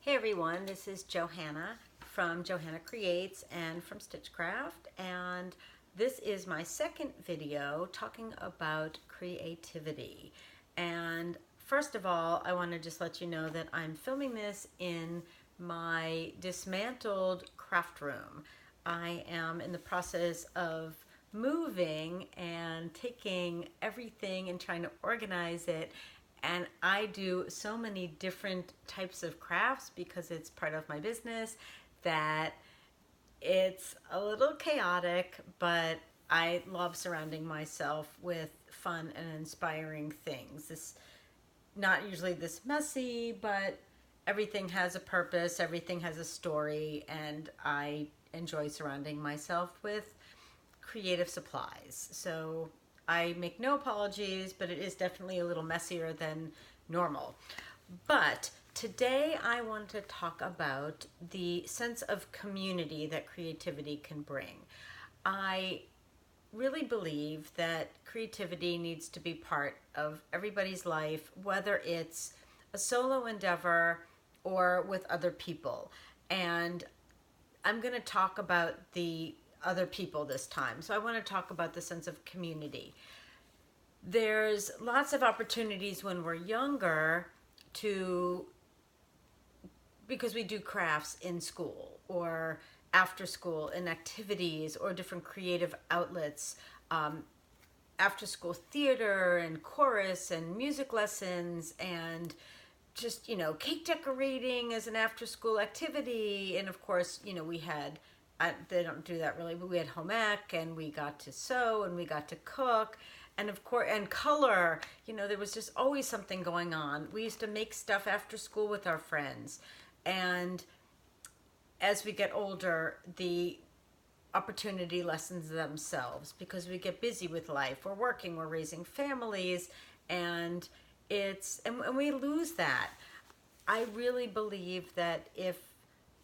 Hey everyone, this is Johanna from Johanna Creates and from Stitchcraft, and this is my second video talking about creativity. And first of all, I want to just let you know that I'm filming this in my dismantled craft room. I am in the process of moving and taking everything and trying to organize it, and I do so many different types of crafts because it's part of my business that it's a little chaotic, but I love surrounding myself with fun and inspiring things. This not usually this messy, but everything has a purpose, everything has a story, and I enjoy surrounding myself with creative supplies. So I make no apologies, but it is definitely a little messier than normal. But today I want to talk about the sense of community that creativity can bring. I really believe that creativity needs to be part of everybody's life, whether it's a solo endeavor or with other people. And I'm going to talk about the other people this time. So I want to talk about the sense of community. There's lots of opportunities when we're younger to, because we do crafts in school or after school in activities or different creative outlets, after school theater and chorus and music lessons, and just, cake decorating as an after school activity. And of course, we had, they don't do that really, but we had home ec, and we got to sew, and we got to cook, and of course, and color. There was just always something going on. We used to make stuff after school with our friends. And as we get older, the opportunity lessons themselves because we get busy with life. We're working, we're raising families, and and we lose that. I really believe that if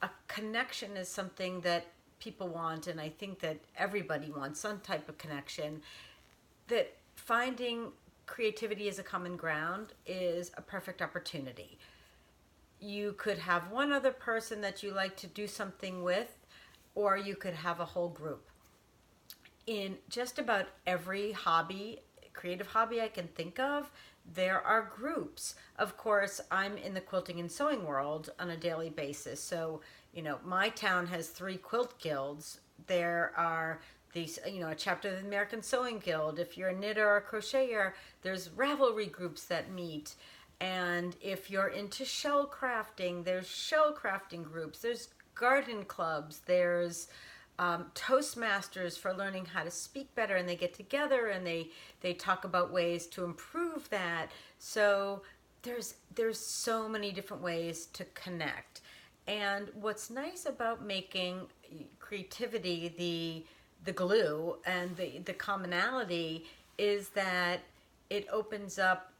a connection is something that people want, and I think that everybody wants some type of connection, that finding creativity as a common ground is a perfect opportunity. You could have one other person that you like to do something with, or you could have a whole group. In just about every hobby, creative hobby I can think of, there are groups. Of course, I'm in the quilting and sewing world on a daily basis. So, my town has 3 quilt guilds. There are these, a chapter of the American Sewing Guild. If you're a knitter or a crocheter, there's Ravelry groups that meet. And if you're into shell crafting, there's shell crafting groups. There's garden clubs. There's Toastmasters for learning how to speak better, and they get together and they talk about ways to improve that. So there's so many different ways to connect. And what's nice about making creativity the glue and the commonality is that it opens up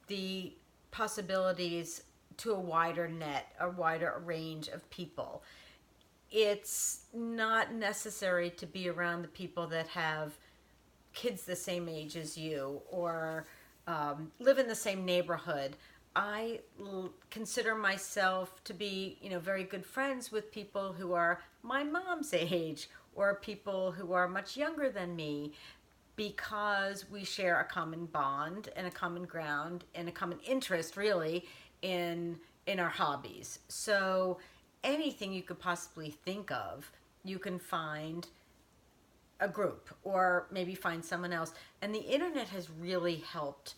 the possibilities to a wider net, a wider range of people. It's not necessary to be around the people that have kids the same age as you or live in the same neighborhood. I consider myself to be, very good friends with people who are my mom's age or people who are much younger than me, because we share a common bond and a common ground and a common interest, really, in our hobbies. So anything you could possibly think of, you can find a group or maybe find someone else. And the internet has really helped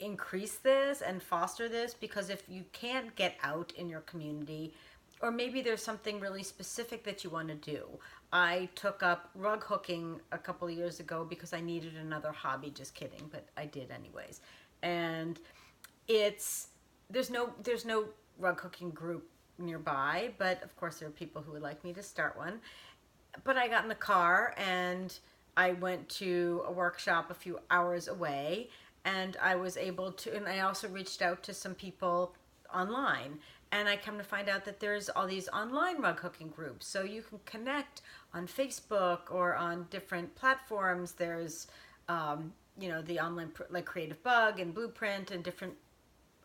increase this and foster this, because if you can't get out in your community, or maybe there's something really specific that you want to do. I took up rug hooking a couple of years ago because I needed another hobby. Just kidding, but I did anyways. And there's no rug hooking group nearby, but of course there are people who would like me to start one. But I got in the car and I went to a workshop a few hours away, and I was able to, and I also reached out to some people online, and I come to find out that there's all these online rug hooking groups. So you can connect on Facebook or on different platforms. There's, the online, like Creative Bug and Blueprint and different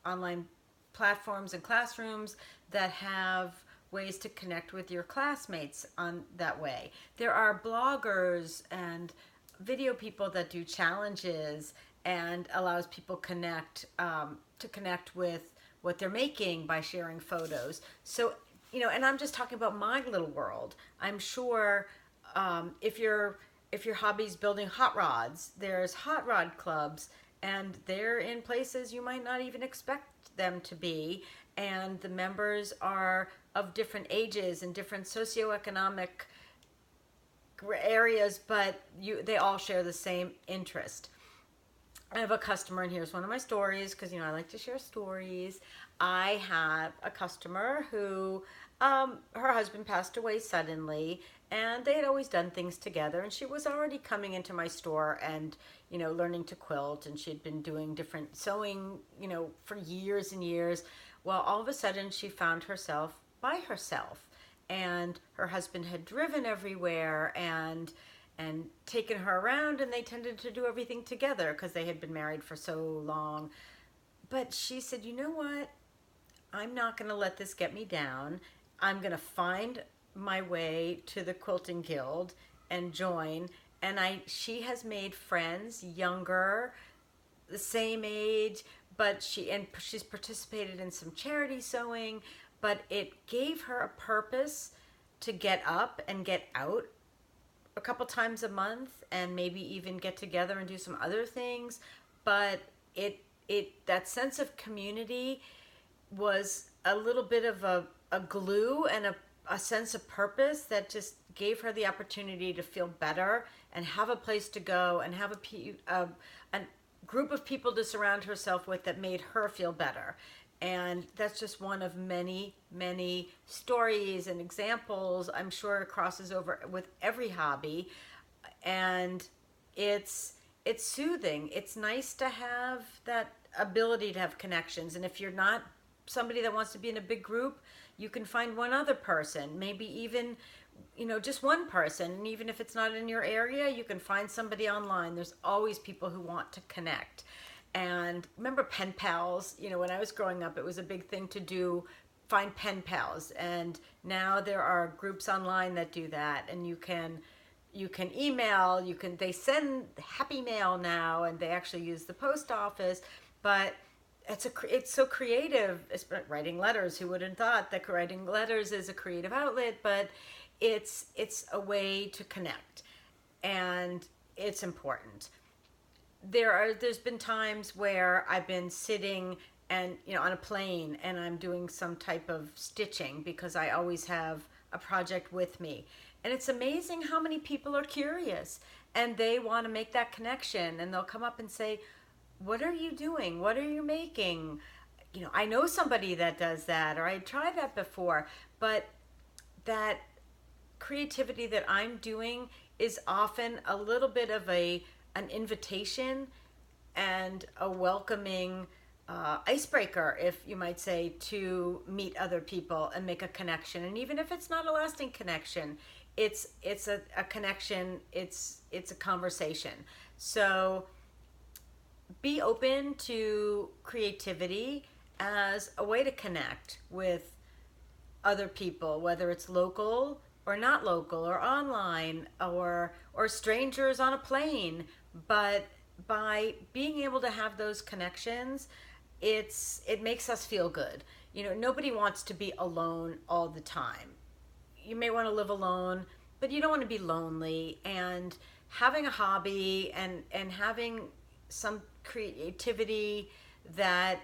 online platforms and classrooms that have ways to connect with your classmates on that way. There are bloggers and video people that do challenges and allows people to connect with what they're making by sharing photos. So, and I'm just talking about my little world. I'm sure if your hobby's building hot rods, there's hot rod clubs, and they're in places you might not even expect them to be, and the members are of different ages and different socioeconomic areas, but they all share the same interest. I have a customer, and here's one of my stories, because I like to share stories. I have a customer who her husband passed away suddenly, and they had always done things together, and she was already coming into my store and learning to quilt, and she'd been doing different sewing for years and years. Well, all of a sudden she found herself by herself, and her husband had driven everywhere and taken her around, and they tended to do everything together because they had been married for so long. But she said, you know what, I'm not going to let this get me down. I'm going to find my way to the Quilting Guild and join. And she has made friends, younger, the same age, but she's participated in some charity sewing, but it gave her a purpose to get up and get out a couple times a month, and maybe even get together and do some other things. But that sense of community was a little bit of a glue and a sense of purpose that just gave her the opportunity to feel better and have a place to go and have a group of people to surround herself with that made her feel better. And that's just one of many, many stories and examples. I'm sure it crosses over with every hobby. And it's soothing. It's nice to have that ability to have connections. And if you're not somebody that wants to be in a big group, you can find one other person, maybe even just one person. And even if it's not in your area, you can find somebody online. There's always people who want to connect. And remember pen pals? When I was growing up, it was a big thing to find pen pals. And now there are groups online that do that. And you can email, they send happy mail now, and they actually use the post office. But it's so creative. Writing letters, who would have thought that writing letters is a creative outlet? But it's a way to connect, and it's important. There's been times where I've been sitting and on a plane, and I'm doing some type of stitching because I always have a project with me, and it's amazing how many people are curious and they want to make that connection, and they'll come up and say, what are you doing? What are you making? I know somebody that does that, or I tried that before. But that creativity that I'm doing is often a little bit of an invitation and a welcoming icebreaker, if you might say, to meet other people and make a connection. And even if it's not a lasting connection, it's a connection. It's a conversation. So be open to creativity as a way to connect with other people, whether it's local or not local, or online, or strangers on a plane. But by being able to have those connections, it makes us feel good. Nobody wants to be alone all the time. You may want to live alone, but you don't want to be lonely. And having a hobby and having some creativity that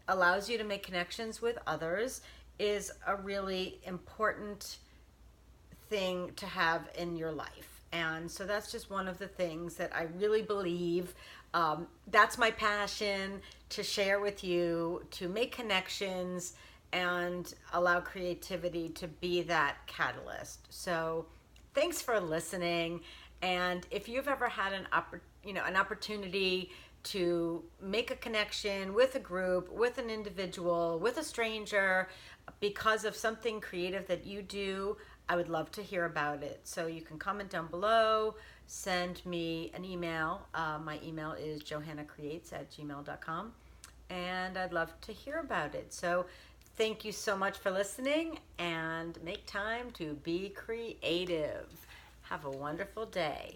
allows you to make connections with others is a really important thing to have in your life. And so that's just one of the things that I really believe. That's my passion, to share with you, to make connections and allow creativity to be that catalyst. So thanks for listening. And if you've ever had an opportunity to make a connection with a group, with an individual, with a stranger, because of something creative that you do, I would love to hear about it. So you can comment down below, send me an email. My email is johannacreates@gmail.com. and I'd love to hear about it. So thank you so much for listening, and make time to be creative. Have a wonderful day.